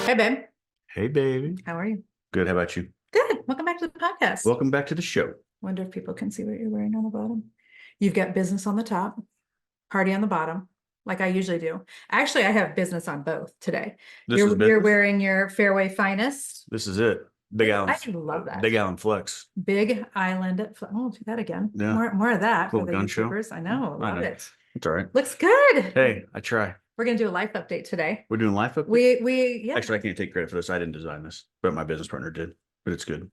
Hey, babe. Hey, baby. How are you? Good. How about you? Good. Welcome back to the podcast. Welcome back to the show. Wonder if people can see what you're wearing on the bottom. You've got business on the top, party on the bottom, like I usually do. Actually, I have business on both today. This You're is business? wearing your Fairway Finest. This is it. Big Island. I love that. Big Island Flex. Big Island. Oh, do that again. Yeah. More of that for Little the gun show. YouTubers. I know. I Love know. it. It's all right. Looks good. Hey, I try. We're gonna do a life update today. We're doing life update? Yeah. Actually, I can't take credit for this. I didn't design this, but my business partner did. But it's good.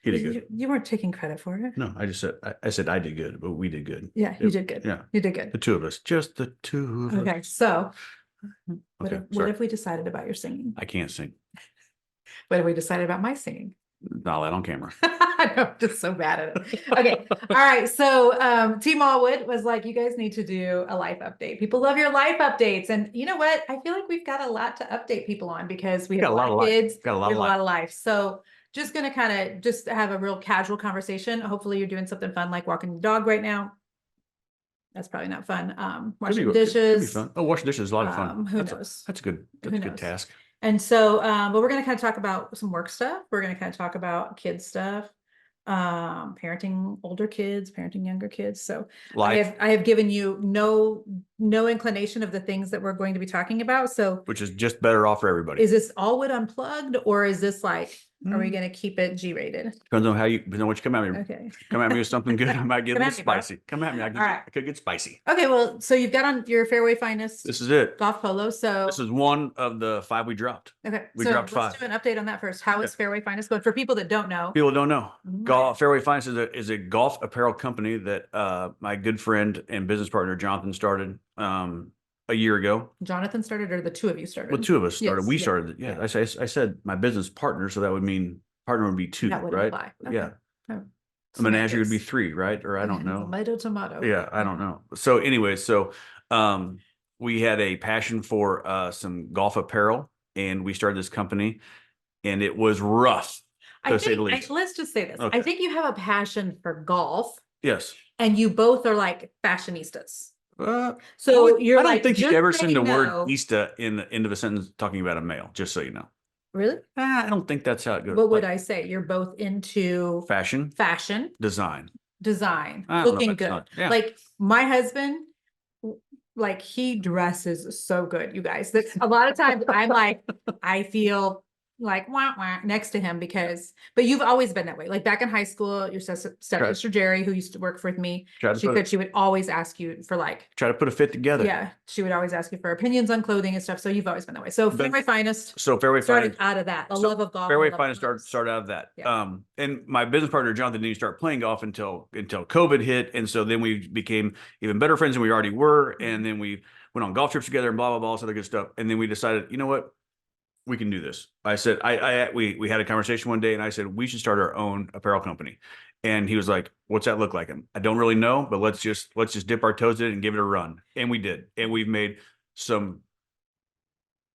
He did good. You weren't taking credit for it. No, I just said I said I did good, but we did good. Yeah, you did good. Yeah. You did good. The two of us. Just the two of us. Okay, so Okay, what if we decided about your singing? I can't sing. What if we decided about my singing? Not that on camera. I know, I'm just so bad at it. Okay. All right. So Team Allwood was like, you guys need to do a life update. People love your life updates. And you know what? I feel like we've got a lot to update people on because we have a lot of kids. Got a lot we have of a life. lot of life. So just gonna kind of just have a real casual conversation. Hopefully you're doing something fun like walking the dog right now. That's probably not fun. Washing dishes. Could be fun. Oh, washing dishes is a lot of fun. Who knows? That's a good task. And so, but we're going to kind of talk about some work stuff. We're going to kind of talk about kids stuff, parenting older kids, parenting younger kids. So I have given you no inclination of the things that we're going to be talking about. So which is just better off for everybody. Is this Allwood unplugged or is this like, are we going to keep it G-rated? Depends on depends on what you come at me. Okay. Come at me with something good. I might get a little spicy. Come at me. I could get spicy. Okay. Well, so you've got on your Fairway Finest. This is it. Golf polo. So this is one of the 5 we dropped. Okay. We dropped 5. Let's do an update on that first. How is Fairway Finest going? For people that don't know. People don't know. Fairway Finest is a golf apparel company that my good friend and business partner Jonathan started a year ago. Jonathan started, or the two of you started? Well, 2 of us started. Yes, we started. Yeah. I said my business partner, so that would mean partner would be 2, that would right? Apply. Okay. Yeah. Oh. A menagerie would be 3, right? Or I don't know. Tomato. Yeah, I don't know. So anyway, we had a passion for some golf apparel, and we started this company, and it was rough, to say the least. Let's just say this. Okay. I think you have a passion for golf. Yes. And you both are like fashionistas. So you're I don't like, think you just ever say send the word no. "ista" in the end of a sentence talking about a male. Just so you know. Really? I don't think that's how it goes. What would I say? You're both into fashion, design, looking good. Yeah. Like my husband, like he dresses so good, you guys. That a lot of times I'm like, I feel like wah, wah, next to him but you've always been that way. Like back in high school, your stepsister Jerry, who used to work with me, she would always ask you for try to put a fit together. Yeah, she would always ask you for opinions on clothing and stuff. So you've always been that way. So Fairway Finest. So Fairway started out of that, love of golf. Fairway Finest started out of that. Yeah. And my business partner Jonathan didn't start playing golf until COVID hit, and so then we became even better friends than we already were, and then we went on golf trips together and blah blah blah, all this other good stuff. And then we decided, you know what? We can do this. I said, we had a conversation one day, and I said, we should start our own apparel company. And he was like, what's that look like? I don't really know, but let's just dip our toes in it and give it a run. And we did. And we've made some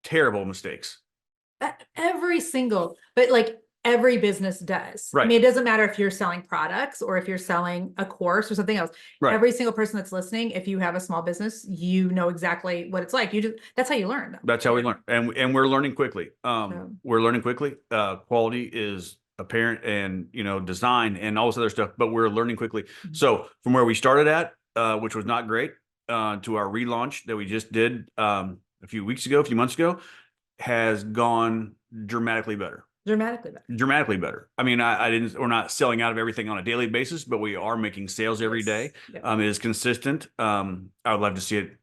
terrible mistakes. Every business does. Right. I mean, it doesn't matter if you're selling products or if you're selling a course or something else. Right. Every single person that's listening, if you have a small business, you know exactly what it's like. That's how you learn. That's how we learn. And we're learning quickly. We're learning quickly. Quality is apparent, and design and all this other stuff, but we're learning quickly. Mm-hmm. So from where we started at, which was not great, to our relaunch that we just did a few months ago, has gone dramatically better. Dramatically better. I mean, we're not selling out of everything on a daily basis, but we are making sales every day. Yep. It is consistent. I would love to see it,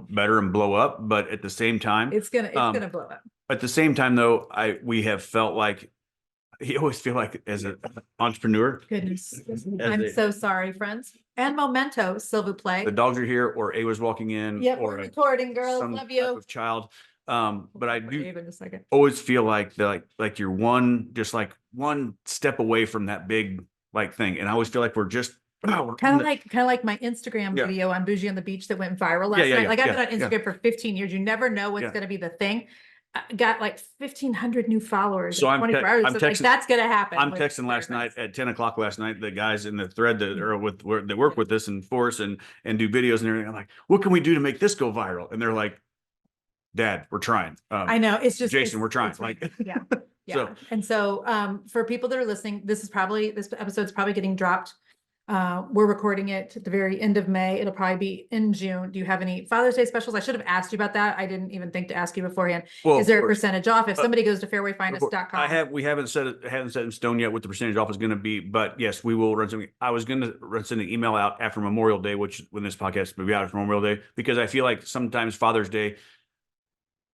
better and blow up, but at the same time, it's gonna blow up. At the same time though, we have felt like, you always feel like as an entrepreneur. Goodness. I'm so sorry, friends. And memento, s'il vous plaît. The dogs are here, or Ava's walking in. Yep, we're recording, girls. Love you. Type of child. But I do in a second. Always feel like you're one step away from that big thing, and I always feel like we're just kind of like my Instagram video on Bougie on the Beach that went viral last night. I've been on Instagram for 15 years. You never know what's going to be the thing. I got like 1,500 new followers. So in 24 hours. So that's going to happen. I'm texting last night at 10 o'clock last night, the guys in the thread that work with us and force and do videos and everything. I'm like, what can we do to make this go viral? And they're like, Dad, we're trying. I know it's just Jason, we're trying. it's Like, yeah. Yeah. So- And so for people that are listening, this episode's probably getting dropped. We're recording it at the very end of May. It'll probably be in June. Do you have any Father's Day specials? I should have asked you about that. I didn't even think to ask you beforehand. well, Is there of a course. percentage off if somebody goes to fairwayfinest.com? We haven't set in stone yet what the percentage off is going to be, but yes, we will run something. I was going to send an email out after Memorial Day, which when this podcast will be out after Memorial Day, because I feel like sometimes Father's Day,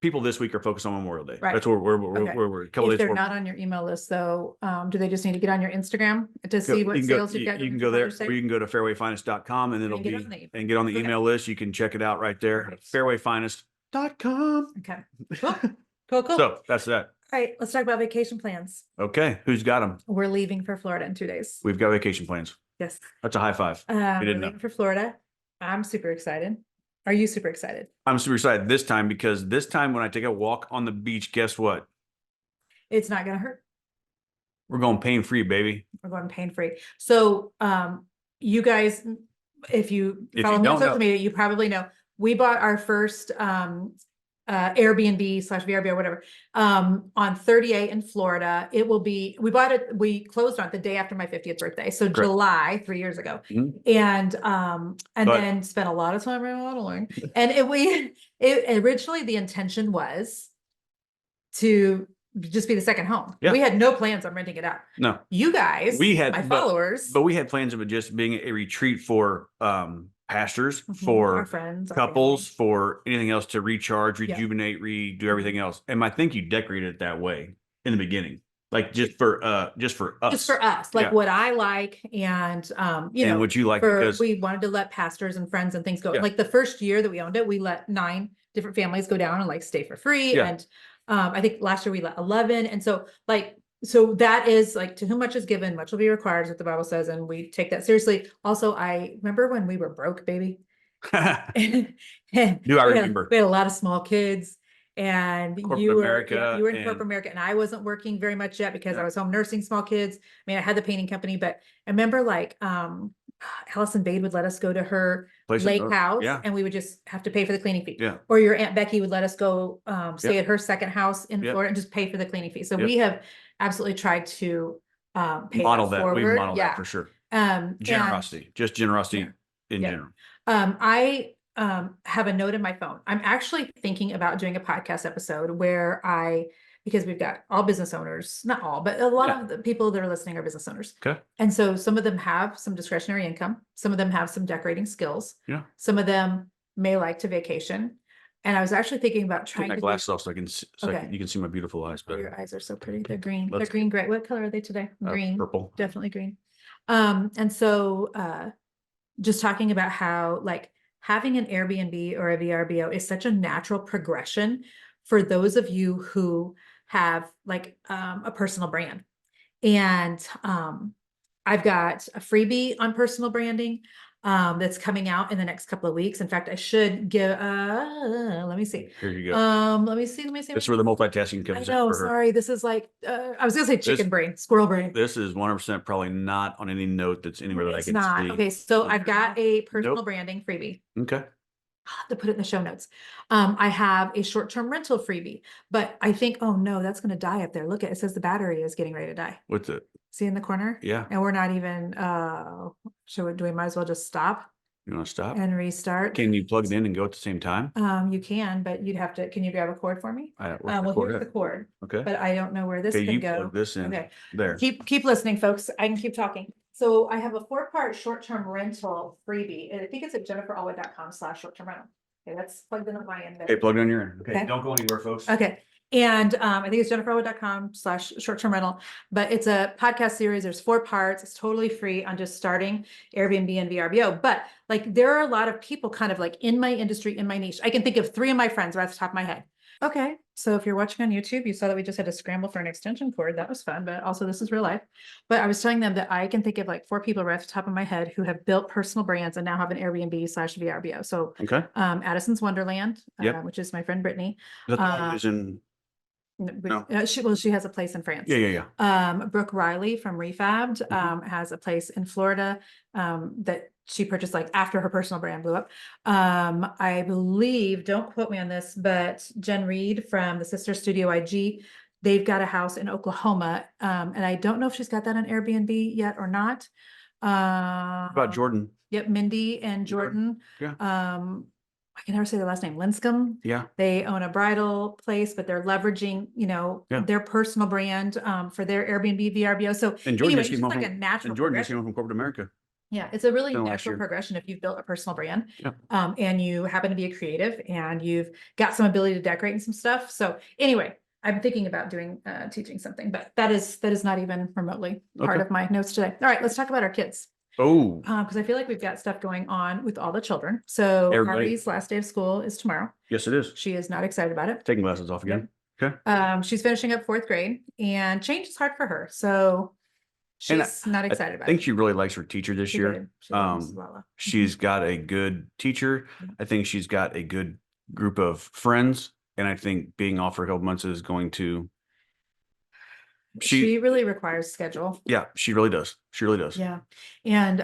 people this week are focused on Memorial Day. Right. That's where we're a couple If days. they're not on your email list though, do they just need to get on your Instagram to see what sales you've got? You can go there, or you can go to fairwayfinest.com and it'll get be, on the- and get on the email list. You can check it out right there. Perfect. Fairwayfinest.com. Okay. Cool. So that's that. All right, let's talk about vacation plans. Okay. Who's got them? We're leaving for Florida in 2 days. We've got vacation plans. Yes. That's a high five. We're didn't know. leaving for Florida. I'm super excited. Are you super excited? I'm super excited this time because this time when I take a walk on the beach, guess what? It's not gonna hurt. We're going pain-free, baby. We're going pain-free. So you guys, if you follow me on social media, you probably know we bought our first Airbnb/VRBO, whatever, on 38 in Florida. It will be, we closed on it the day after my 50th birthday. So Correct. July, 3 years ago. Mhm. And then spent a lot of time remodeling. And it originally the intention was to just be the second home. Yeah. We had no plans on renting it out. No, You guys, my but followers, we had plans of it just being a retreat for pastors, our for friends, our couples, for anything else to recharge, Yeah. rejuvenate, redo everything else. And I think you decorated it that way in the beginning, like just for us. just for us, like Yeah. what I like, and And what you like, because we wanted to let pastors and friends and things go. Yeah. Like the first year that we owned it, we let 9 different families go down and like stay for free. Yeah. And I think last year we let 11. And so so that is like, to whom much is given, much will be required, is what the Bible says. And we take that seriously. Also, I remember when we were broke, baby. do I remember? We had a lot of small kids, and Corporate you were America you were in and- corporate America, and I wasn't working very much yet because Yeah. I was home nursing small kids. I mean, I had the painting company, but I remember like Allison Bade would let us go to her lake house, Yeah. and we would just have to pay for the cleaning fee. Yeah. Or your Aunt Becky would let us go stay Yep. at her second house in Yep. Florida and just pay for the cleaning fee. So Yep. we have absolutely tried to pay Model that that. We forward. model Yeah. that for sure. And Generosity, just generosity Yeah. in Yeah. general. I have a note in my phone. I'm actually thinking about doing a podcast episode where because we've got all business owners, not all, but a lot Yeah. of the people that are listening are business owners. Okay. And so some of them have some discretionary income. Some of them have some decorating skills. Yeah. Some of them may like to vacation. And I was actually thinking about Take trying my to glasses off so I can see, Okay. you can see my beautiful eyes Your better. eyes are so pretty. They're green. They're Let's- green, gray. What color are they today? Green. Purple. Definitely green. And so just talking about how like having an Airbnb or a VRBO is such a natural progression for those of you who have like a personal brand. And I've got a freebie on personal branding that's coming out in the next couple of weeks. In fact, I should give let me see. Here you go. Let me see. This is where the multitasking I comes in know, for her. sorry. This is like I was gonna say chicken brain, squirrel brain. This is 100% probably not on any note that's anywhere that I It's can not. see. Okay, so I've got a personal Nope. branding freebie. Okay. I'll have to put it in the show notes. I have a short-term rental freebie, but I think, oh no, that's gonna die up there. Look at it, says the battery is getting ready to die. What's it? See in the corner? Yeah. And we're not even do we might as well just stop You want to stop? and restart? Can you plug it in and go at the same time? You can, but you'd have to, can you grab a cord for me? Where's the Well, cord here's the at? cord, Okay. but I don't know where this Okay, can you go. plug this in Okay. there. Keep listening, folks. I can keep talking. So I have a 4-part short-term rental freebie, and I think it's at jenniferallwood.com/short-term rental. Okay, that's plugged in on my end. Okay, plug it on your end. Okay, Okay. don't go anywhere, folks. Okay. And I think it's jenniferallwood.com/short-term rental, but it's a podcast series. There's 4 parts. It's totally free on just starting Airbnb and VRBO. But like there are a lot of people kind of like in my industry, in my niche. I can think of 3 of my friends right off the top of my head. Okay. So if you're watching on YouTube, you saw that we just had to scramble for an extension cord. That was fun, but also this is real life. But I was telling them that I can think of like 4 people right off the top of my head who have built personal brands and now have an Airbnb/VRBO. So Okay. Addison's Wonderland, Yep. which is my friend Brittany. Is that the one who's in No. She has a place in France. Yeah. Brooke Riley from Refabbed, Mhm. has a place in Florida, that she purchased like after her personal brand blew up. I believe, don't quote me on this, but Jen Reed from the Sister Studio IG, they've got a house in Oklahoma. And I don't know if she's got that on Airbnb yet or not. About Jordan. Yep, Mindy and Jordan. Yeah. I can never say their last name, Linscomb. Yeah. They own a bridal place, but they're leveraging, Yeah. their personal brand, for their Airbnb VRBO. So And Jordan anyway, just it's came just home like a from, natural and Jordan just progression. came home from corporate America. Yeah, it's a really Last natural year. progression if you've built a personal brand, Yeah. and you happen to be a creative and you've got some ability to decorate and some stuff. So anyway, I'm thinking about doing, teaching something, but that is not even remotely part Okay. of my notes today. All right, let's talk about our kids. Oh, Because I feel like we've got stuff going on with all the children. So Everybody. Ari's last day of school is tomorrow. yes, it is. She is not excited about it. Taking glasses off again. Okay. She's finishing up 4th grade, and change is hard for her. So And she's not excited I about think it. she really likes her teacher this She year. did. She loves Lala. She's got a good teacher. Yeah. I think she's got a good group of friends. And I think being off for a couple months is going to, She really requires schedule. yeah, she really does. She really does. Yeah. And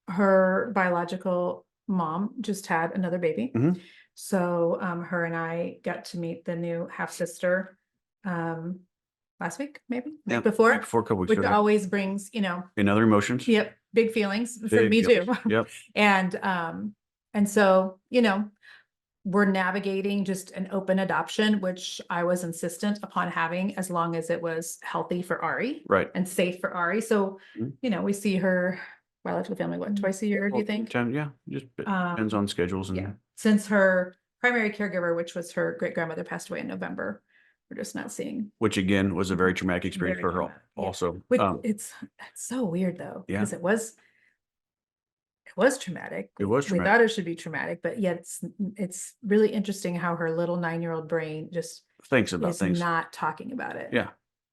her biological mom just had another baby. Mhm. So her and I got to meet the new half sister last week, maybe Yeah, before, a couple weeks which ago. always brings, In other emotions. yep, big feelings for Big me too. feelings. Yep. And so, we're navigating just an open adoption, which I was insistent upon having as long as it was healthy for Ari Right. and safe for Ari. So, Mhm. we see her biological family, what, twice a year, do you think? Yeah, just depends on schedules Yeah, and since her primary caregiver, which was her great grandmother, passed away in November, we're just not seeing. which again was a very traumatic experience Very for her traumatic, yeah. also. Which it's so weird though, Yeah. because it was traumatic. It was We traumatic. thought it should be traumatic, but yet it's really interesting how her little 9-year-old brain just Thinks about is things. not talking about it. Yeah.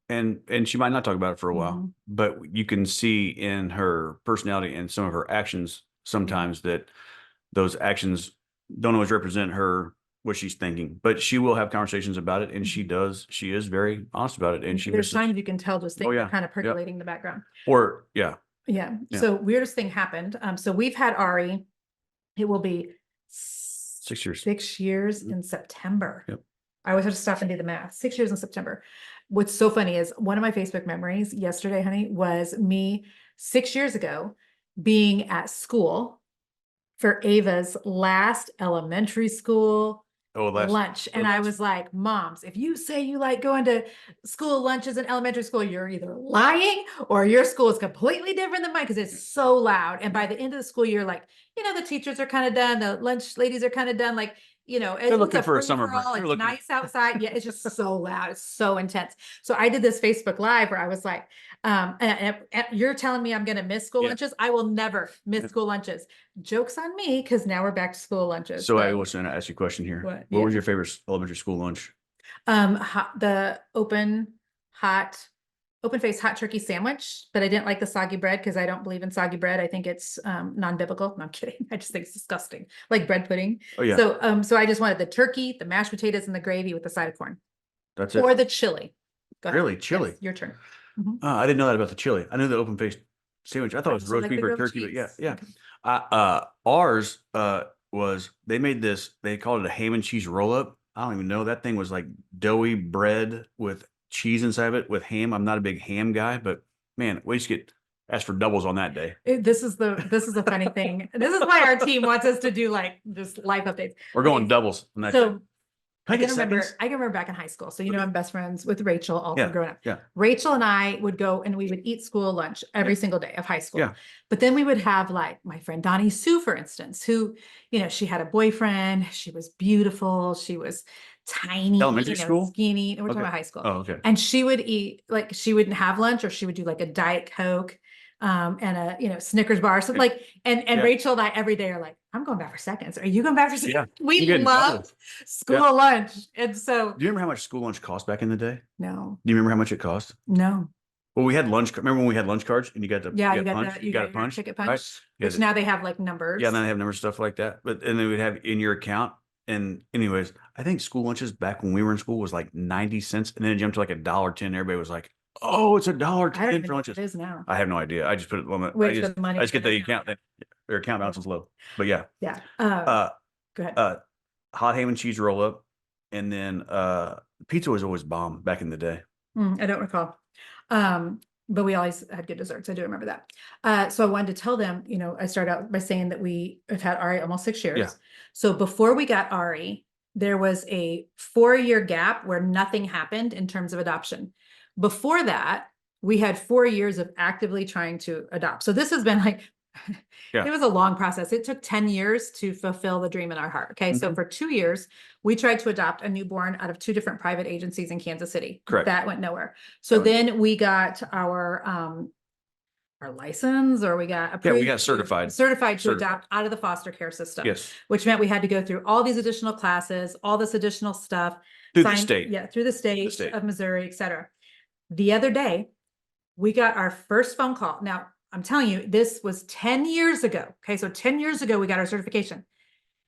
And she might not talk about it for a while, Mhm. but you can see in her personality and some of her actions sometimes that those actions don't always represent her, what she's thinking, but she will have conversations about it. And she does, she is very honest about it. And she There's misses, times you can tell just things Oh, are yeah. kind of Yep. percolating in the background. or yeah, Yeah. Yeah. So weirdest thing happened. So we've had Ari, it will be 6 years. 6 years Mhm. in September. Yep. I always have to stop and do the math. 6 years in September. What's so funny is one of my Facebook memories yesterday, honey, was me 6 years ago being at school for Ava's last elementary school Oh, lunch. And I was like, moms, if you say you like going to school lunches in elementary school, you're either lying or your school is completely different than mine because it's so loud. And by the end of the school year, like, the teachers are kind of done, the lunch ladies are kind of done, like, They're looking for a summer break. free-for-all, They're it's looking- nice outside. Yeah, it's just so loud. It's so intense. So I did this Facebook Live where I was like, and you're telling me I'm going to miss school Yeah. lunches. I will never miss Yeah. school lunches. Joke's on me, because now we're back to school lunches. So I was going to ask you a question here. What? What was Yeah. your favorite elementary school lunch? The open face hot turkey sandwich, but I didn't like the soggy bread because I don't believe in soggy bread. I think it's non-biblical. No, I'm kidding. I just think it's disgusting, like bread pudding. Oh yeah, So I just wanted the turkey, the mashed potatoes, and the gravy with the side of corn, that's it. or the chili. Go ahead. Really? Chili? Yes, your turn. I didn't know that about the chili. I knew the open faced sandwich. I thought it was So roast like the beef or grilled turkey, but yeah, cheese. yeah. Okay. Ours was, they made this, they called it a ham and cheese roll up. I don't even know. That thing was like doughy bread with cheese inside of it with ham. I'm not a big ham guy, but man, we just get asked for doubles on that day. This is the funny thing. This is why our team wants us to do like just life updates. We're going Okay, doubles on that. So Can I get can remember, seconds? I can remember back in high school. So, Okay. I'm best friends with Rachel all through Yeah, growing up. yeah. Rachel and I would go and we would eat school lunch every single day of high school. Yeah. But then we would have like my friend Donnie Sue, for instance, who, she had a boyfriend. She was beautiful. She was tiny, Elementary school? skinny. We're talking Okay. about high school. Oh, okay. And she would eat, like, she wouldn't have lunch, or she would do like a Diet Coke, and a, Snickers bar. So like, and Yeah. Rachel and I every day are like, I'm going back for seconds. Are you going back for seconds? Yeah. We You're getting love doubles. school lunch. And so, Do you remember how much school lunch cost back in the day? no, Do you remember how much it cost? no. Well, we had lunch. Remember when we had lunch cards and you got to Yeah, get you got punch? the, You got a your punch, ticket right? punch, Yeah, which now they have like numbers. yeah, and then they have numbers, stuff like that. But and they would have in your account And anyways, I think school lunches back when we were in school was like 90 cents, and then it jumped to like $1.10. Everybody was like, "Oh, it's I don't $1.10 even for know what lunches." it is now. I have no idea. I just put it on the. Wait for the money. I just to get the come out. account. Their account balance is low. But yeah, Yeah. uh, Go ahead. hot ham and cheese roll up, and then pizza was always bomb back in the day. I don't recall. But we always had good desserts. I do remember that. So I wanted to tell them, I started out by saying that we have had Ari almost 6 years. Yeah. So before we got Ari, there was a 4-year gap where nothing happened in terms of adoption. Before that, we had 4 years of actively trying to adopt. So this has been like, Yeah. it was a long process. It took 10 years to fulfill the dream in our heart. Okay. So for 2 years, we tried to adopt a newborn out of 2 different private agencies in Kansas City. Correct. That went nowhere. So then we got our license, or we got approved. Yeah, we got certified. To adopt out of the foster care system. Yes. Which meant we had to go through all these additional classes, all this additional stuff. Through the state. Yeah, through the state state. of Missouri, et cetera. The other day, we got our first phone call. Now, I'm telling you, this was 10 years ago. Okay, so 10 years ago, we got our certification.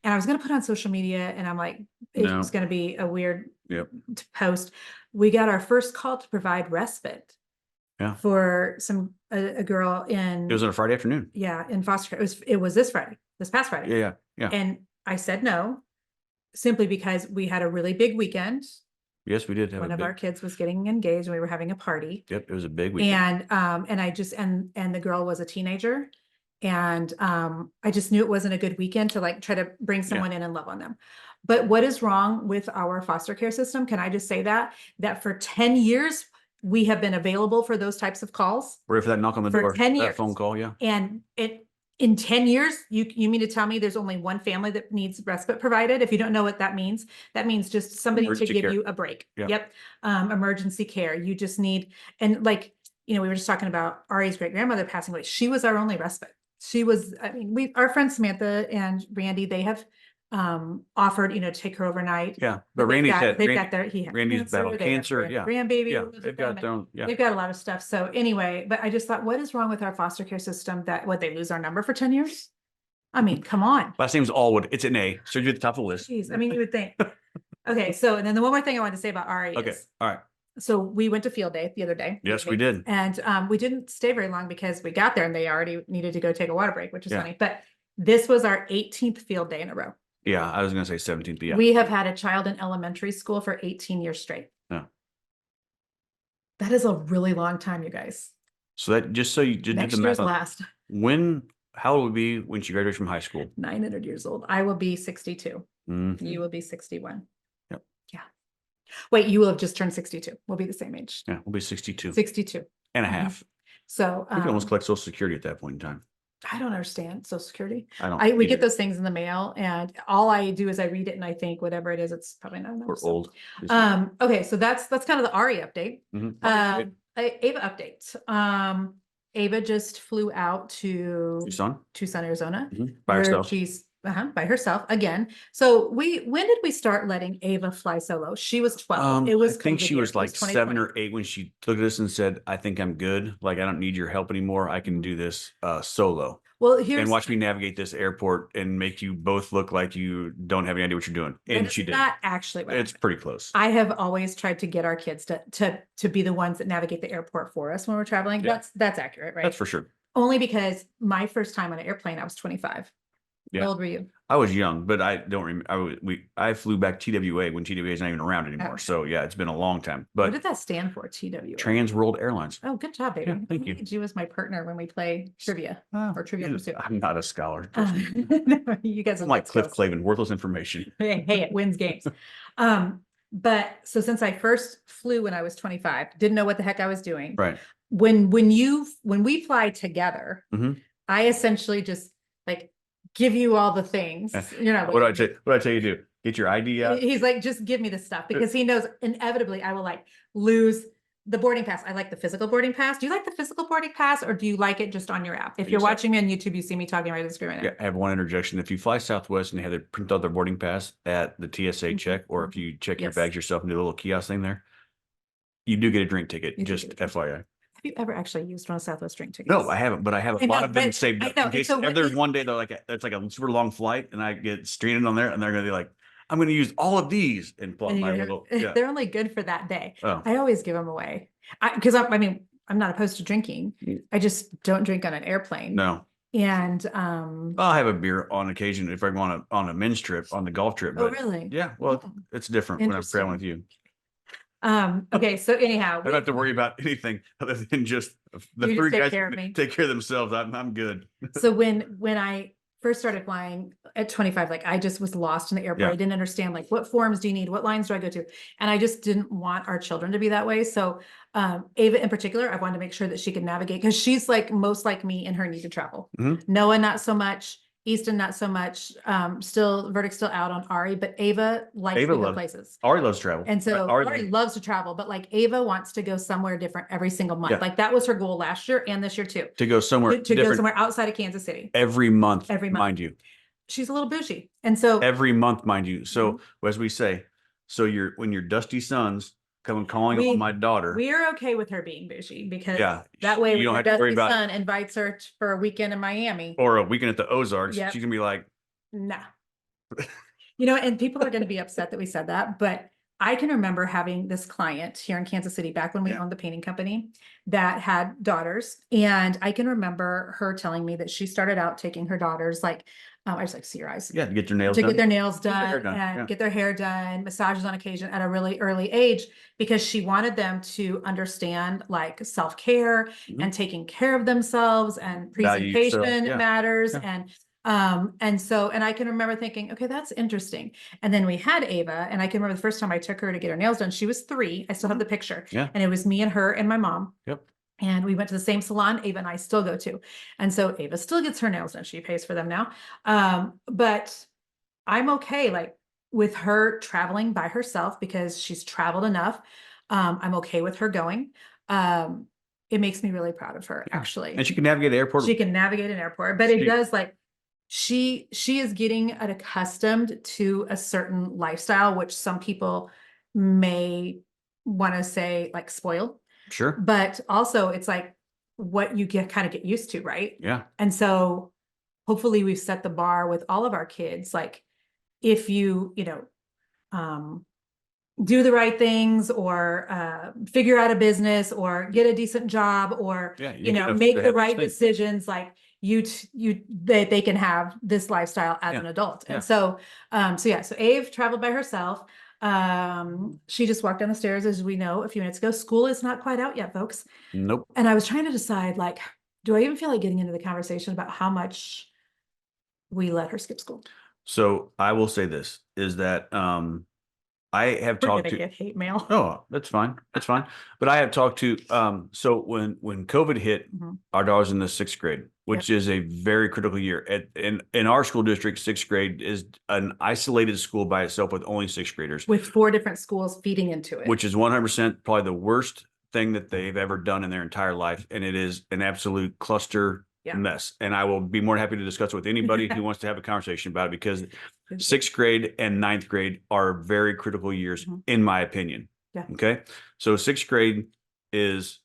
And I was going to put on social media, and I'm like, it was going to be a weird post. We got our first call to provide respite. Yeah. For a girl in. It was on a Friday afternoon. Yeah, in foster care. It was this past Friday. Yeah. And I said no, simply because we had a really big weekend. Yes, we did have one of our kids was getting engaged, and we were having a party. Yep, it was a big weekend. And I just and the girl was a teenager, and I just knew it wasn't a good weekend to like try to bring someone in and love on them. But what is wrong with our foster care system? Can I just say that for 10 years we have been available for those types of calls? Ready for that knock on the for door, 10 that years. phone call, yeah. And in 10 years, you mean to tell me there's only one family that needs respite provided? If you don't know what that means just somebody Emergency to give care. you a break. Yeah. Yep. Emergency care. You just need, and like, we were just talking about Ari's great grandmother passing away. She was our only respite. She was, our friend Samantha and Randy, they have offered, to take her overnight. Yeah. But Randy's Randy's battled cancer. Yeah. Grandbaby. Yeah. They've got their own, They've got a lot of stuff. So anyway, but I just thought, what is wrong with our foster care system that they lose our number for 10 years? I mean, come on. Last name's Allwood. It's an A. So you're at the top of the list. Jeez, I mean, you would think. Okay. So, and then the one more thing I wanted to say about Ari is. All right. So we went to field day the other day. Yes, we did. And we didn't stay very long because we got there and they already needed to go take a water break, which is funny. But this was our 18th field day in a row. Yeah, I was going to say 17th. Yeah. We have had a child in elementary school for 18 years straight. Yeah. That is a really long time, you guys. So that just so you did Next the year's math. last. How old will be when she graduates from high school? 900 years old. I will be 62. Mm-hmm. You will be 61. Yep. Yeah. Wait, you will have just turned 62. We'll be the same age. Yeah, we'll be 62. 62 and a half. So you can almost collect Social Security at that point in time. I don't understand Social Security. We get those things in the mail, and all I do is I read it and I think whatever it is, it's probably not enough. We're old. Okay, so that's kind of the Ari update. Mm-hmm. Ava update. Ava just flew out to Tucson, Arizona. Mm-hmm. By herself. She's by herself again. So when did we start letting Ava fly solo? She was 12. It was I think she was like 7 or 8 when she looked at us and said, "I think I'm good. Like, I don't need your help anymore. I can do this solo." Well, and watch me navigate this airport and make you both look like you don't have any idea what you're doing. And she did. Not actually. It's pretty close. I have always tried to get our kids to be the ones that navigate the airport for us when we're traveling. Yeah. That's accurate, right? That's for sure. Only because my first time on an airplane, I was 25. Yeah. How old were you? I was young, but I don't remember. I flew back TWA when TWA is not even around anymore. Okay. So yeah, it's been a long time. But what did that stand for? TWA? Trans World Airlines. Oh, good job, baby. Yeah, thank you. You as my partner when we play trivia or trivia pursuit. I'm not a scholar. No, you guys. I'm like Cliff Clavin, worthless information. Hey, it wins games. But so since I first flew when I was 25, didn't know what the heck I was doing. Right. When we fly together, mm-hmm. I essentially just like give you all the things. You're not. What do I tell you to do? Get your ID out. He's like, just give me the stuff, because he knows inevitably I will like lose the boarding pass. I like the physical boarding pass. Do you like the physical boarding pass, or do you like it just on your app? If you're watching me on YouTube, you see me talking right at the screen right now. Yeah, I have one interjection. If you fly Southwest and they have to print out their boarding pass at the TSA check, or if you check your bags yourself and do a little kiosk thing there, you do get a drink ticket. Just FYI. Have you ever actually used one of Southwest drink tickets? No, I haven't, but I have a lot of them saved up. In case so if there's one day they're like, it's like a super long flight and I get stranded on there and they're going to be like, I'm going to use all of these and plot And my you're little, yeah. they're only good for that day. Oh, I always give them away. Because I mean, I'm not opposed to drinking. I just don't drink on an airplane. no. And I'll have a beer on occasion if I go on a men's trip, on the golf trip. oh, But really? yeah, well, Oh, it's different when I'm traveling with interesting. you. Okay, so anyhow, I don't have to worry about anything other than just the you just three take guys care of me. take care of themselves. I'm good. So when I first started flying at 25, like I just was lost in the airport. Yeah. I didn't understand like what forms do you need? What lines do I go to? And I just didn't want our children to be that way. So Ava in particular, I wanted to make sure that she could navigate because she's like most like me in her need to travel. Mhm. Noah, not so much. Easton, not so much. Still, verdict's still out on Ari, but Ava likes Ava to go loves places. Ari loves travel. And so Ari Ari loves to travel, but like Ava wants to go somewhere different every single month. Yeah. Like that was her goal last year and this year too. to go somewhere To go different somewhere outside of Kansas City every month, every month. mind you. She's a little bougie. And so Every month, mind you. So Mm-hmm. as we say, so when your dusty sons come and calling on my daughter, we are okay with her being bougie because yeah, that way you when don't her have to worry dusty about son invites her for a weekend in Miami, or a weekend at the Ozarks. Yep. She's gonna be like, nah. And people are going to be upset that we said that, but I can remember having this client here in Kansas City back when we Yeah. owned the painting company that had daughters. And I can remember her telling me that she started out taking her daughters, like, I just like see your eyes. yeah, to get their nails To done. get their nails Get their hair done done, and yeah. get their hair done, massages on occasion at a really early age, because she wanted them to understand like self-care Mhm. and taking care of themselves and Value yourself, presentation yeah, matters. yeah. And I can remember thinking, okay, that's interesting. And then we had Ava, and I can remember the first time I took her to get her nails done, she was 3. I still have the picture. Yeah. And it was me and her and my mom. Yep. And we went to the same salon Ava and I still go to. And so Ava still gets her nails done. She pays for them now. But I'm okay, like with her traveling by herself because she's traveled enough. I'm okay with her going. It makes me really proud of her, Yeah. actually. And she can navigate the airport. She can navigate an airport, but it does like she is getting accustomed to a certain lifestyle, which some people may want to say like spoil. Sure. But also it's like what you kind of get used to, right? Yeah. And so hopefully we've set the bar with all of our kids. Like if you do the right things or figure out a business or get a decent job or, make the right decisions, like that they can have this lifestyle as an adult. And so Ave traveled by herself. She just walked down the stairs, as we know, a few minutes ago. School is not quite out yet, folks. Nope. And I was trying to decide, like, do I even feel like getting into the conversation about how much we let her skip school? So I will say this is that, I have We're talked gonna to get hate mail. Oh, that's fine. That's fine. But I have talked to so when COVID hit, Mhm. our daughter's in the 6th grade, which is a very critical year. In our school district, 6th grade is an isolated school by itself with only 6th graders. With 4 different schools feeding into it. Which is 100% probably the worst thing that they've ever done in their entire life. And it is an absolute cluster mess. And I will be more than happy to discuss it with anybody who wants to have a conversation about it, because 6th grade and 9th grade are very critical years, in my opinion. Yeah. Okay. So 6th grade is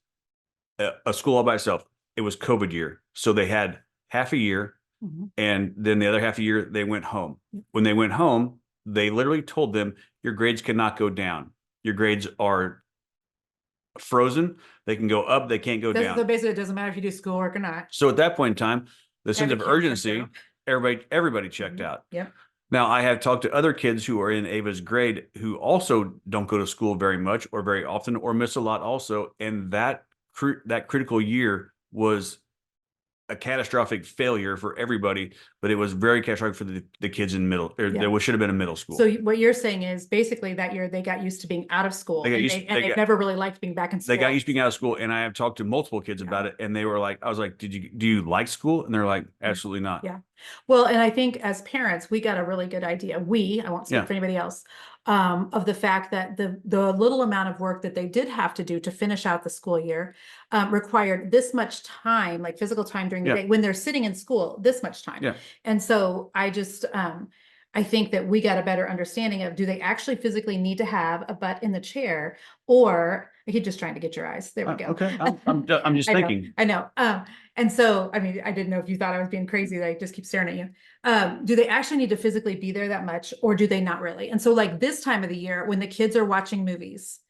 a school all by itself. It was COVID year. So they had half a year, and then the other half a year they went home. When they went home, they literally told them, your grades cannot go down. Your grades are frozen. They can go up. They can't go down. So basically, it doesn't matter if you do schoolwork or not. So at that point in time, the sense Every of kid checked urgency, out. everybody checked out. Yep. Now, I have talked to other kids who are in Ava's grade who also don't go to school very much or very often or miss a lot also. And that critical year was a catastrophic failure for everybody, but it was very catastrophic for the kids in middle, or there should have been a middle school. So what you're saying is basically that year they got used to being out of school, and they've never really liked being back in school. They got used to being out of school, and I have talked to multiple kids about it, and they were like, I was like, do you like school? And they're like, absolutely not. Yeah. Well, and I think as parents, we got a really good idea. I won't speak for anybody else, of the fact that the little amount of work that they did have to do to finish out the school year required this much time, like physical time during the day when they're sitting in school, this much time. Yeah. And so I just, I think that we got a better understanding of, do they actually physically need to have a butt in the chair, or I keep just trying to get your eyes. There we go. Okay, I'm just I know, thinking. I know. And so, I mean, I didn't know if you thought I was being crazy, that I just keep staring at you. Do they actually need to physically be there that much, or do they not really? And so like this time of the year, when the kids are watching movies,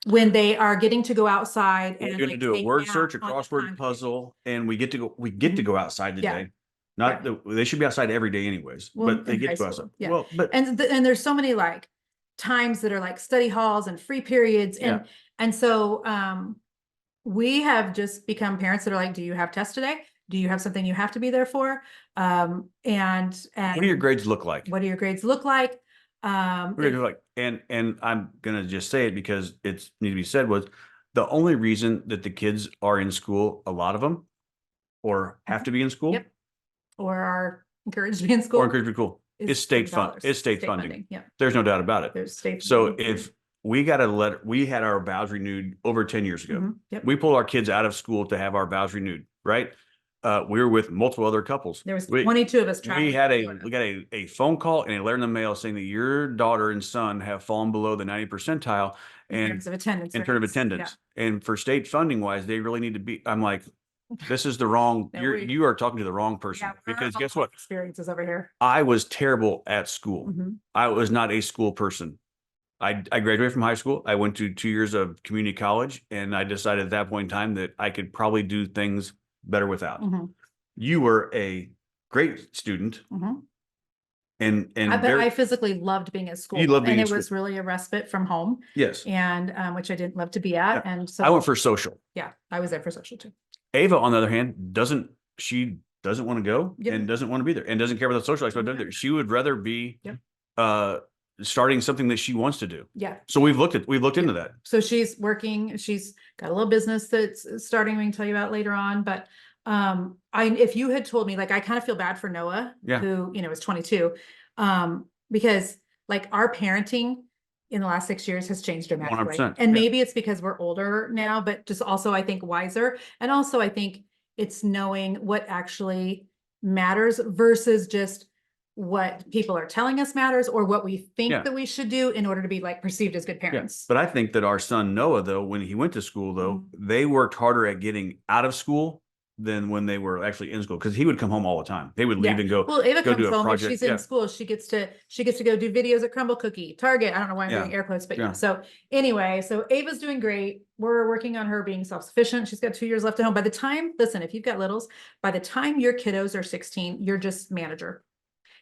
when they are getting to go outside We're and going to like do a take word naps search, a on the crossword concrete. puzzle, and we get to Mhm. go outside Yeah. today. Not that they should be outside every day anyways, Well, but they in get high to go school, outside. yeah. Well, but And there's so many like times that are like study halls and free periods. Yeah. And so we have just become parents that are like, do you have tests today? Do you have something you have to be there for? And what do your grades look like? what do your grades look like? We're gonna do like, and I'm gonna just say it because it's need to be said, was the only reason that the kids are in school, a lot of them, or have to be in school, Yep. Or are encouraged to be in school. or encouraged to be cool, is state fund. dollars. It's state funding. Yeah. There's no doubt about it. There's state So funding. if we got a letter, we had our vows renewed over 10 years ago. Mhm. Yep. We pulled our kids out of school to have our vows renewed, right? We were with multiple other couples. There was 22 of us We traveling. had we got a phone call and a letter in the mail saying that your daughter and son have fallen below the 90 percentile in terms of attendance. in terms of attendance. And for state funding wise, they really need to be. I'm like, this is the wrong. No, you are talking to the wrong person, because guess what? Experiences over here. I was terrible at school. Mhm. I was not a school person. I graduated from high school. I went to 2 years of community college, and I decided at that point in time that I could probably do things better without. Mhm. You were a great student, Mhm. and But I physically loved being at school. You loved being and at it was really a respite from home. yes, And which I didn't love to be at. Yeah. And so I went for social. yeah, I was there for social too. Ava, on the other hand, doesn't want to go Yep. and doesn't want to be there and doesn't care about the social aspect of it. She would rather be Yep. Starting something that she wants to do. Yeah. So we've looked into that. So she's working, she's got a little business that's starting, we can tell you about later on, but if you had told me, like, I kind of feel bad for Noah, Yeah. who, is 22, because like our parenting in the last 6 years has changed dramatically. 100%, And yeah. maybe it's because we're older now, but just also I think wiser. And also I think it's knowing what actually matters versus just what people are telling us matters, or what we think Yeah. that we should do in order to be like perceived as good parents. But I think that our son Noah, though, when he went to school, though, Mm-hmm. they worked harder at getting out of school than when they were actually in school, because he would come home all the time. They would leave and go. Well, Ava go comes do a home, if project. she's in school, she gets to go do videos at Crumble Cookie, Target. I don't know why I'm Yeah. doing air quotes, but Yeah. So anyway, so Ava's doing great. We're working on her being self-sufficient. She's got 2 years left at home. By the time, listen, if you've got littles, by the time your kiddos are 16, you're just manager.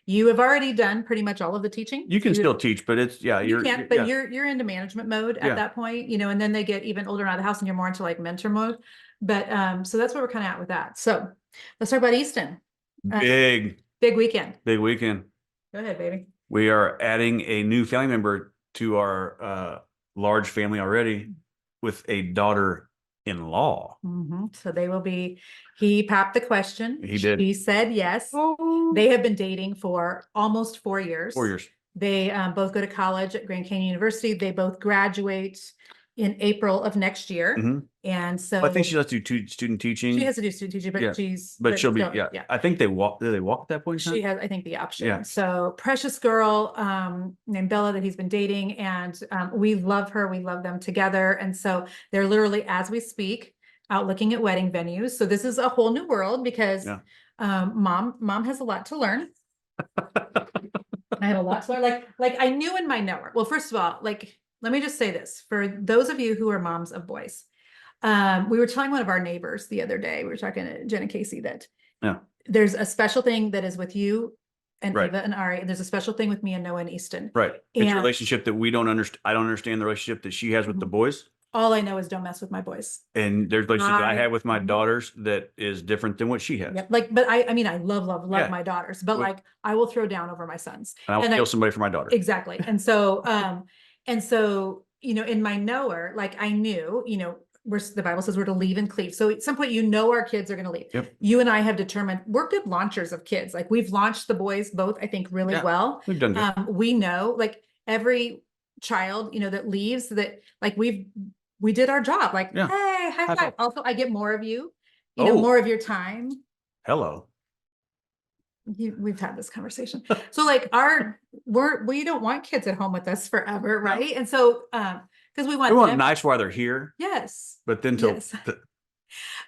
You have already done pretty much all of the teaching. You can still teach, but it's You can't, but you're into management mode at that point, and then they get even older out of the house and you're more into like mentor mode. But so that's where we're kind of at with that. So let's talk about Easton. big weekend. Big weekend. Go ahead, baby. We are adding a new family member to our large family already, with a daughter-in-law. Mm-hmm. So they will be, he popped the question. He did. He said yes. They have been dating for almost 4 years. 4 years. They both go to college at Grand Canyon University. They both graduate in April of next year. Mhm. And so I think she has to do student teaching. she has to do student teaching, but Yeah. she's, but she'll be, still, yeah. I think they walk. Do they walk at that point in time? she has, I think, the option. Yeah. So precious girl named Bella that he's been dating, and we love her. We love them together. And so they're literally, as we speak, out looking at wedding venues. So this is a whole new world because Yeah. mom has a lot to learn. I have a lot to learn. Like I knew in my knower. Well, first of all, like, let me just say this for those of you who are moms of boys. We were telling one of our neighbors the other day, we were talking to Jen and Casey, that there's a special thing that is with you and Right. Ava and Ari, and there's a special thing with me and Noah and Easton. Right. It's a And- relationship that we don't understand. I don't understand the relationship that she has with the boys. All I know is don't mess with my boys. And there's relationships that I have with my Mhm. daughters that is different than what she has. Yep. Like, but I mean, I love Yeah. my daughters, but Well- like, I will throw down over my sons. And I will And kill somebody for my daughter. Exactly. And so, in my knower, like I knew, the Bible says we're to leave and cleave. So at some point, our kids are going to leave. Yep. You and I have determined we're good launchers of kids. Like we've launched the boys both, I think, really Yeah. well. We've done good. We know, like every child, that leaves, that like we did our job. Like, Yeah. hey, high High five. five. Also, I get more of you, Oh. more of your time. Hello. we've had this conversation. So like we don't want kids at home with us forever, right? And so, because we want them. nice while they're here. Yes. But then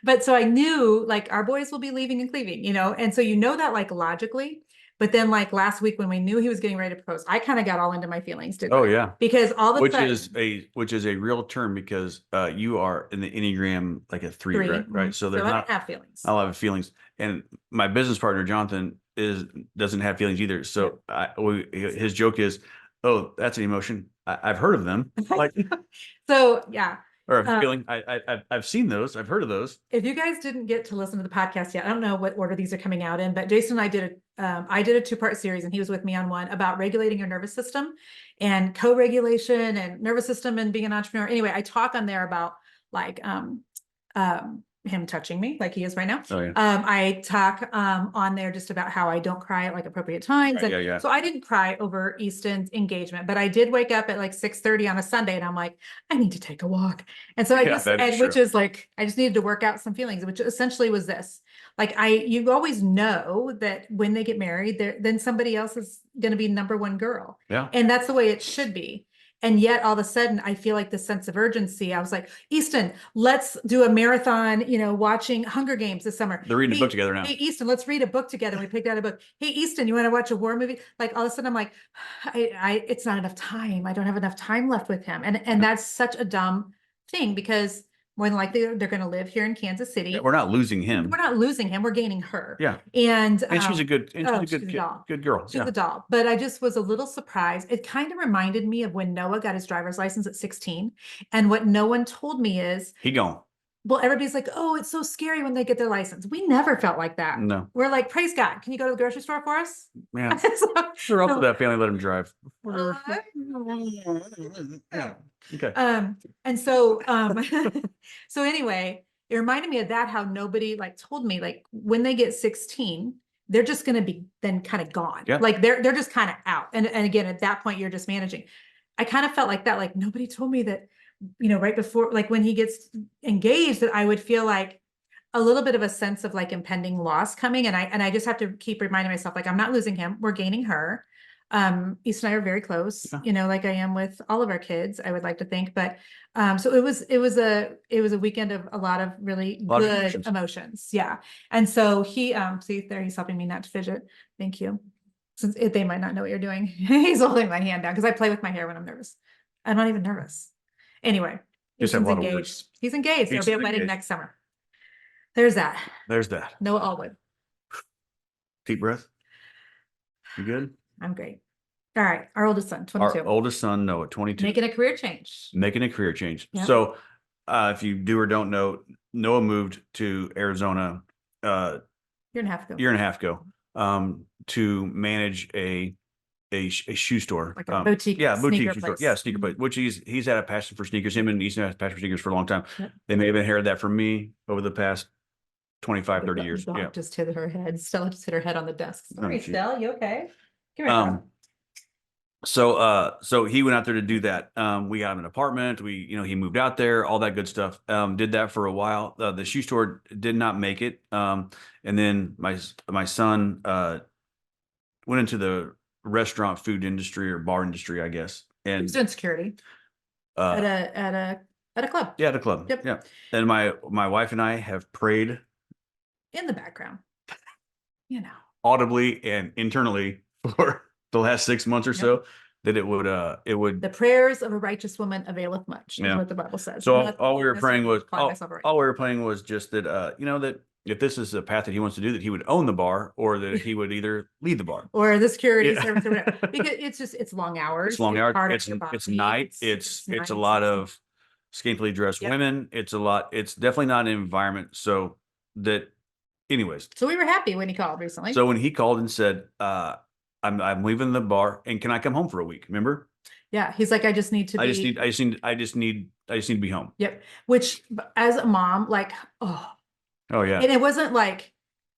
But so I knew like our boys will be leaving and cleaving, and so that like logically, but then like last week when we knew he was getting ready to propose, I kind of got all into my feelings, didn't I? Oh yeah. Because all of a which sudden, is a real term because you are in the Enneagram like a three, right? mhm. So there's I not don't have feelings. a lot of feelings. And my business partner, Jonathan, doesn't have feelings either. So his joke is, oh, that's an emotion. I've heard of them. Like, So yeah. or a feeling. I've seen those. I've heard of those. If you guys didn't get to listen to the podcast yet, I don't know what order these are coming out in, but Jason and I did a 2-part series, and he was with me on one about regulating your nervous system and co-regulation and nervous system and being an entrepreneur. Anyway, I talk on there about like him touching me like he is right now. Oh, yeah. I talk on there just about how I don't cry at like appropriate times. Right, And so I didn't cry over Easton's engagement, but I did wake up at like 6:30 on a Sunday and I'm like, I need to take a walk. And so which is like, I just needed to work out some feelings, which essentially was this. Like you always know that when they get married, then somebody else is going to be number one girl. Yeah. And that's the way it should be. And yet all of a sudden I feel like this sense of urgency. I was like, Easton, let's do a marathon, watching Hunger Games this summer. They're reading a book together now. Hey, Easton, let's read a book together. We picked out a book. Hey, Easton, you want to watch a war movie? Like all of a sudden I'm like, it's not enough time. I don't have enough time left with him. And that's such a dumb thing because more than likely they're going to live here in Kansas City. Yeah, we're not losing him. We're not losing him. We're gaining her. Yeah. And she's a good girl. She's a doll. But I just was a little surprised. It kind of reminded me of when Noah got his driver's license at 16. And what no one told me is he gone. Well, everybody's like, oh, it's so scary when they get their license. We never felt like that. No. We're like, praise God. Can you go to the grocery store for us? Yeah. They're up to that family. Let him drive. Yeah. Okay. And so, so anyway, it reminded me of that, how nobody like told me, like when they get 16, they're just going to be then kind of gone. Yeah. Like they're just kind of out. And again, at that point, you're just managing. I kind of felt like that, like nobody told me that, right before, like when he gets engaged, that I would feel like a little bit of a sense of like impending loss coming. And I just have to keep reminding myself, like, I'm not losing him. We're gaining her. East and I are very close, like I am with all of our kids, I would like to think, but, so it was a weekend of a lot of really good emotions. Yeah. And so he, see there, he's helping me not to fidget. Thank you. Since they might not know what you're doing. He's holding my hand down because I play with my hair when I'm nervous. I'm not even nervous. Anyway, he's engaged. He's engaged. There'll be a wedding next summer. There's that. Noah Allwood. Deep breath. You good? I'm great. All right. Our oldest son, 22. Our oldest son, Noah, 22. Making a career change. Yep. So if you do or don't know, Noah moved to Arizona year and a half ago to manage a shoe store, like a boutique, boutique shoe store, sneaker place, which he's had a passion for sneakers. Him and Easton had a passion for sneakers for a long time. Yep. They may have inherited that from me over the past 25, 30 years. Yeah, just hit her head. Stella just hit her head on the desk. Sorry, Stella, you okay? Give me so he went out there to do that. We got him an apartment. He moved out there, all that good stuff. Did that for a while. The shoe store did not make it. And then my son went into the restaurant food industry or bar industry, I guess. And he's doing security at a club. Yeah, at a club. Yep. Yeah. And my wife and I have prayed in the background, audibly and internally for the last 6 months or so, that it would the prayers of a righteous woman availeth much, is what the Bible says. So all we were praying was just that that if this is a path that he wants to do, that he would own the bar, or that he would either lead the bar or the security service or whatever. Because it's long hours. It's long hours. It's night. It's a lot of scantily dressed women. It's definitely not an environment. So that, anyways. So we were happy when he called recently. So when he called and said, I'm leaving the bar and can I come home for a week? Remember? Yeah. He's like, I just need to be home. Yep. Which as a mom, like, oh yeah. And it wasn't like,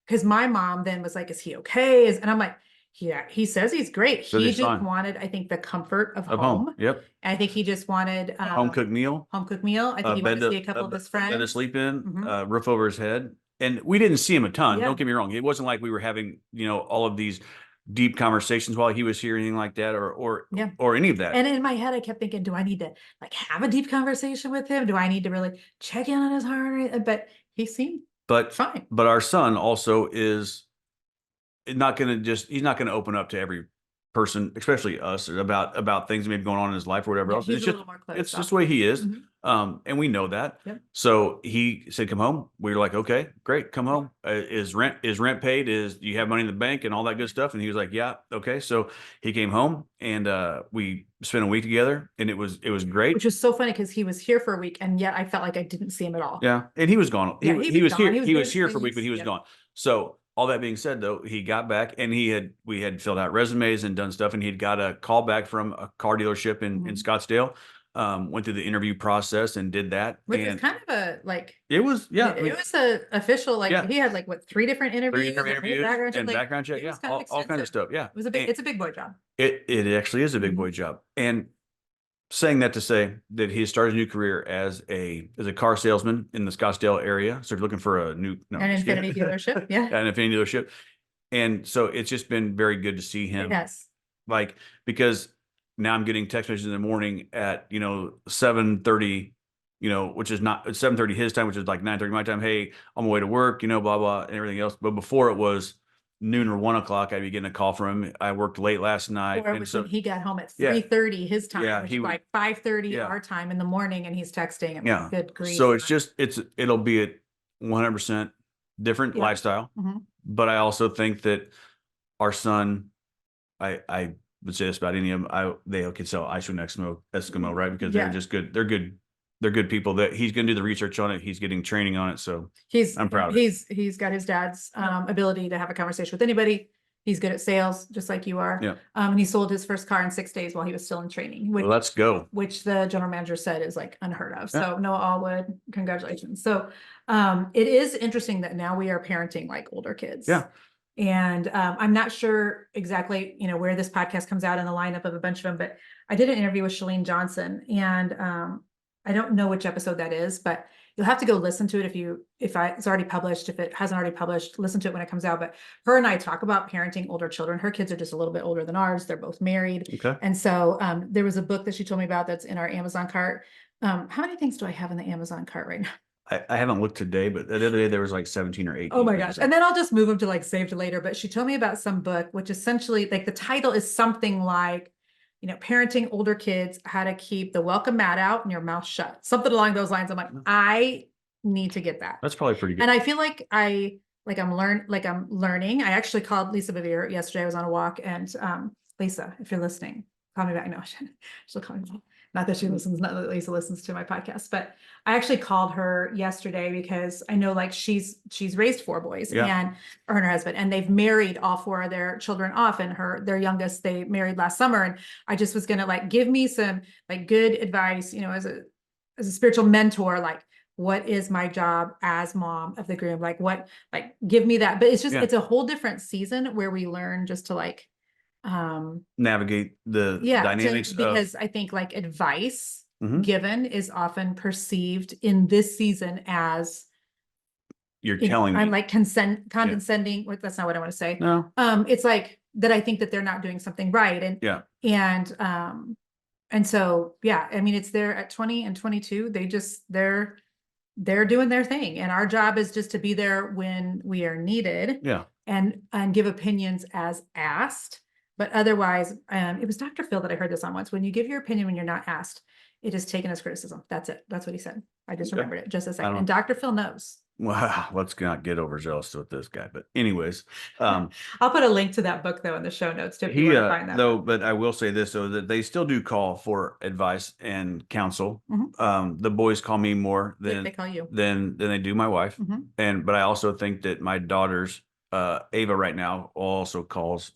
because my mom then was like, is he okay? And I'm like, yeah, he says he's great. So he just wanted, I think, the comfort of home. Yep. And I think he just wanted home cooked meal. I think he wanted to see a couple of his friends. Bed to sleep in, roof over his head. and we didn't see him a ton. Yeah. Don't get me wrong. It wasn't like we were having, all of these deep conversations while he was here, anything like that, or any of that. And in my head, I kept thinking, do I need to like have a deep conversation with him? Do I need to really check in on his heart? But he seemed fine. But our son also is not going to he's not going to open up to every person, especially us, about things maybe going on in his life or whatever else. He's It's a just, little more closed it's off. just the way he is. Mhm. And we know that. Yep. So he said, come home. We were like, okay, great. Come home. Is rent paid? Do you have money in the bank and all that good stuff? And he was like, yeah. Okay. So he came home and, we spent a week together and it was great. Which was so funny because he was here for a week and yet I felt like I didn't see him at all. Yeah. And he was gone. Yeah, He was gone. here. He was here for a week, Things. but he was Yep. gone. So all that being said, though, he got back and we had filled out resumes and done stuff, and he'd got a call back from a car dealership in Mhm. Scottsdale. Went through the interview process and did that. Which and is kind of a like it was, yeah, it was a official, like Yeah. he had like what 3 different interviews, background check, and like, background check, it yeah, was kind of all kinds of extensive. stuff, yeah. It was a big, it's a big boy job. It actually is a big Mhm. boy job. And saying that to say that he started a new career as a car salesman in the Scottsdale area. So if you're looking for An Infinity dealership, yeah. an Infinity dealership. And so it's just been very good to see him. Yes. Like, because now I'm getting text messages in the morning at, 7:30, which is not, it's 7:30 his time, which is like 9:30 my time. Hey, on my way to work, blah, blah, and everything else. But before it was noon or 1 o'clock, I'd be getting a call from him. I worked late last night. Or it And was so when he got home at Yeah. 3:30 his time, Yeah, which he is would- like 5:30 Yeah. our time in the morning, and he's texting him. yeah. Good grief. So it'll be a 100% different Yeah. lifestyle. Mhm. But I also think that our son, I would say this about any of them, they could sell ice cream Eskimo, right? Because Yeah. they're just good. They're good people that he's going to do the research on it. He's getting training on it. So I'm proud of it. He's got his dad's ability to have a conversation with anybody. He's good at sales, just like you are. Yeah. And he sold his first car in 6 days while he was still in training, which, Let's go. which the general manager said is like unheard of. Yeah. So Noah Allwood, congratulations. So it is interesting that now we are parenting like older kids. Yeah. And I'm not sure exactly, where this podcast comes out in the lineup of a bunch of them, but I did an interview with Shalene Johnson, and I don't know which episode that is, but you'll have to go listen to it it's already published. If it hasn't already published, listen to it when it comes out. But her and I talk about parenting older children. Her kids are just a little bit older than ours. They're both married. Okay. And so there was a book that she told me about that's in our Amazon cart. How many things do I have in the Amazon cart right now? I haven't looked today, but the other day there was like 17 or 18. Oh my gosh. And then I'll just move them to like save to later. But she told me about some book, which essentially like the title is something like, parenting older kids, how to keep the welcome mat out and your mouth shut. Something along those lines. I'm like, I need to get that. That's probably pretty good. And I feel like I'm learning. I actually called Lisa Bevere yesterday. I was on a walk, and Lisa, if you're listening, call me back. No, she'll call me back. Not that she listens, not that Lisa listens to my podcast, but I actually called her yesterday because I know like she's raised 4 boys, Yeah. and her and her husband, and they've married all 4 of their children off, and their youngest, they married last summer. And I just was going to like, give me some like good advice, as a spiritual mentor, like, what is my job as mom of the groom? Like give me that. But it's just, it's a whole different season where we learn just to like, navigate the dynamics because I think like advice Mhm. given is often perceived in this season as you're telling me. I'm like condescending. That's not what I want to say. No. It's like that I think that they're not doing something right. And so, yeah, I mean, it's there at 20 and 22. They're doing their thing. And our job is just to be there when we are needed. Yeah. And give opinions as asked. But otherwise, it was Dr. Phil that I heard this on once. When you give your opinion when you're not asked, it is taken as criticism. That's it. That's what he said. I just remembered it just a second. And Dr. Phil knows. Wow, let's not get overzealous with this guy. But anyways, I'll put a link to that book though in the show notes too, if you want to find that. Though, but I will say this though, that they still do call for advice and counsel. Mhm. The boys call me more They call you. than they do my wife. Mhm. But I also think that my daughter's Ava right now also calls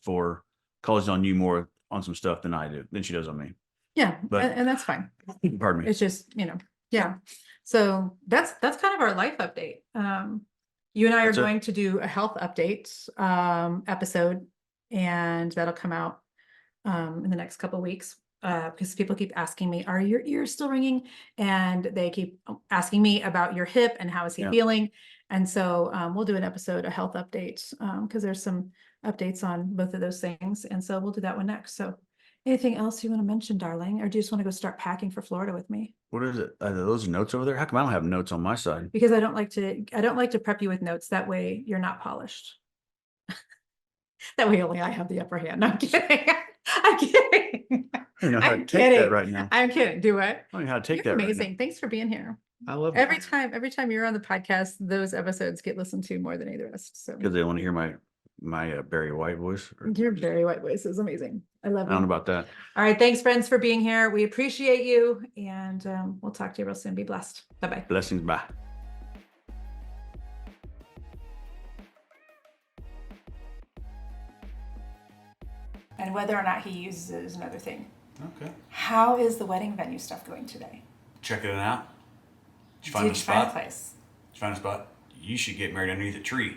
on you more on some stuff than she does on me. Yeah, But- and that's fine. Pardon me. It's just, yeah. So that's kind of our life update. You and I are That's it. going to do a health update episode, and that'll come out in the next couple of weeks. Because people keep asking me, are your ears still ringing? And they keep asking me about your hip and how is he Yeah. feeling? And so we'll do an episode, a health update, because there's some updates on both of those things. And so we'll do that one next. So anything else you want to mention, darling? Or do you just want to go start packing for Florida with me? What is it? Are those notes over there? How come I don't have notes on my side? Because I don't like to prep you with notes. That way you're not polished. That way only I have the upper hand. No, I'm kidding. I'm kidding. I don't know how to I'm take that kidding. right now. I'm kidding. Do what? I don't know how to take You're that right amazing. Thanks for being here. now. I love Every it. time you're on the podcast, those episodes get listened to more than any of the rest. So Because they want to hear my Barry White voice. your very white voice is amazing. I love I don't know you. about that. All right. Thanks, friends, for being here. We appreciate you. And we'll talk to you real soon. Be blessed. Bye-bye. Blessings. Bye. And whether or not he uses it is another thing. Okay. How is the wedding venue stuff going today? Check it out. Did you Did you find a place? Did you find a spot? You should get married underneath a tree.